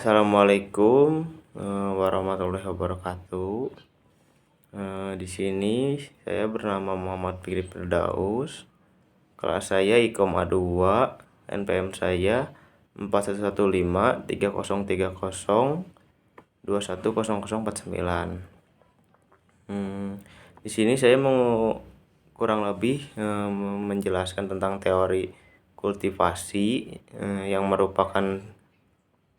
Assalamualaikum warahmatullahi wabarakatuh. Di sini saya bernama Muhammad Fikri Firdaus. Kelas saya Ikom A2, NPM saya 41153030210049. Di sini saya mau kurang lebih menjelaskan tentang teori kultivasi yang merupakan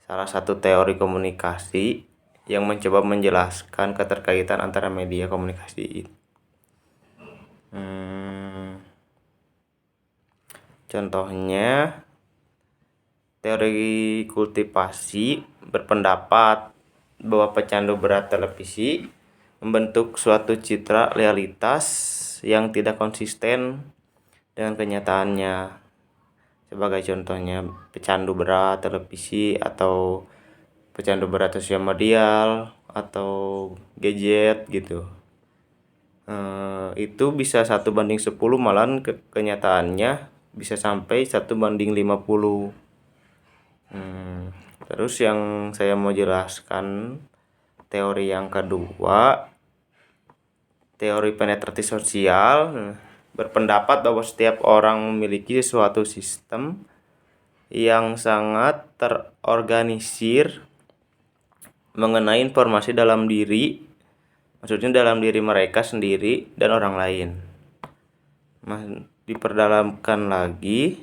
salah satu teori komunikasi yang mencoba menjelaskan keterkaitan antara media komunikasi. Contohnya, teori kultivasi berpendapat bahwa pecandu berat televisi membentuk suatu citra realitas yang tidak konsisten dengan kenyataannya. Sebagai contohnya, pecandu berat televisi atau pecandu berat sosial media atau gadget gitu. Itu bisa 1:10, malahan kenyataannya bisa sampai 1:50. Terus yang saya mau jelaskan teori yang kedua, teori penetrasi sosial berpendapat bahwa setiap orang memiliki suatu sistem yang sangat terorganisir mengenai informasi dalam diri, maksudnya dalam diri mereka sendiri dan orang lain. Diperdalamkan lagi,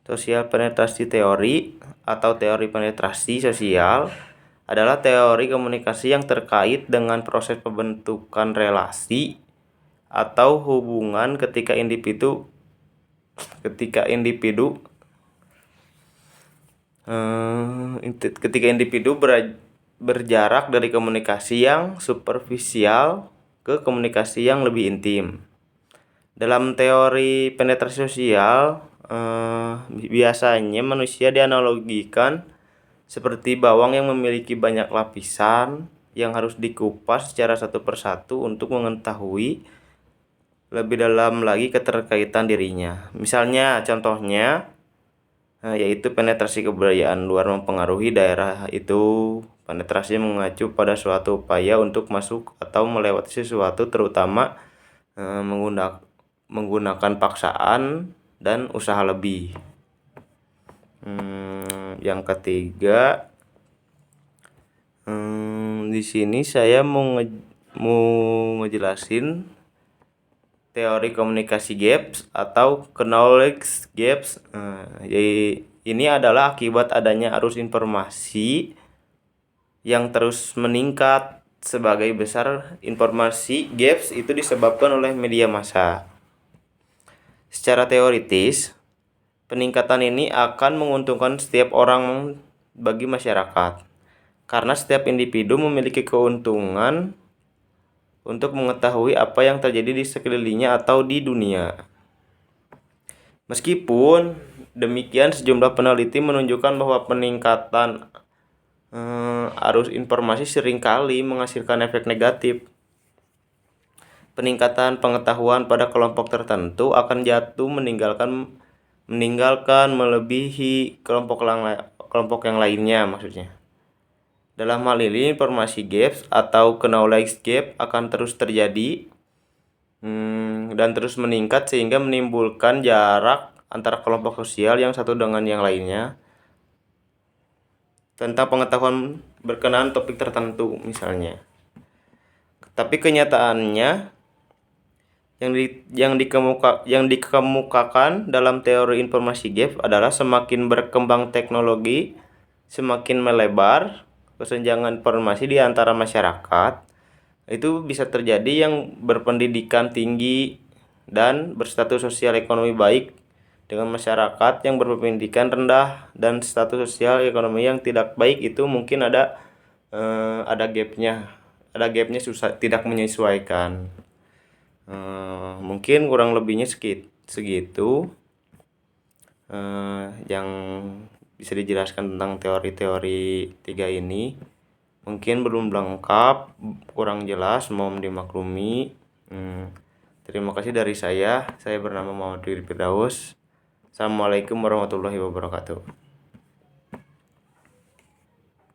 sosial penetrasi teori atau teori penetrasi sosial adalah teori komunikasi yang terkait dengan proses pembentukan relasi atau hubungan ketika individu berjarak dari komunikasi yang superficial ke komunikasi yang lebih intim. Dalam teori penetrasi sosial, biasanya manusia dianalogikan seperti bawang yang memiliki banyak lapisan yang harus dikupas secara satu persatu untuk mengetahui lebih dalam lagi keterkaitan dirinya. Misalnya, contohnya yaitu penetrasi kebudayaan luar mempengaruhi daerah itu. Penetrasi mengacu pada suatu upaya untuk masuk atau melewati sesuatu, terutama menggunakan paksaan dan usaha lebih. Yang ketiga, di sini saya mau ngejelasin teori komunikasi gaps atau knowledge gaps. Jadi ini adalah akibat adanya arus informasi yang terus meningkat. Sebagai besar informasi gaps itu disebabkan oleh media massa. Secara teoritis, peningkatan ini akan menguntungkan setiap orang bagi masyarakat, karena setiap individu memiliki keuntungan untuk mengetahui apa yang terjadi di sekelilingnya atau di dunia. Meskipun demikian, sejumlah peneliti menunjukkan bahwa peningkatan arus informasi seringkali menghasilkan efek negatif. Peningkatan pengetahuan pada kelompok tertentu akan jatuh meninggalkan melebihi kelompok yang lainnya maksudnya. Dalam hal ini, informasi gaps atau knowledge gap akan terus terjadi dan terus meningkat sehingga menimbulkan jarak antara kelompok sosial yang satu dengan yang lainnya tentang pengetahuan berkenaan topik tertentu misalnya. Tapi kenyataannya yang dikemukakan dalam teori informasi gap adalah semakin berkembang teknologi, semakin melebar kesenjangan informasi di antara masyarakat. Itu bisa terjadi yang berpendidikan tinggi dan berstatus sosial ekonomi baik dengan masyarakat yang berpendidikan rendah dan status sosial ekonomi yang tidak baik. Itu mungkin ada gapnya susah, tidak menyesuaikan. Mungkin kurang lebihnya segitu yang bisa dijelaskan tentang teori-teori 3 ini. Mungkin belum lengkap, kurang jelas, mohon dimaklumi. Terima kasih dari saya bernama Muhammad Fikri Firdaus. Assalamualaikum warahmatullahi wabarakatuh.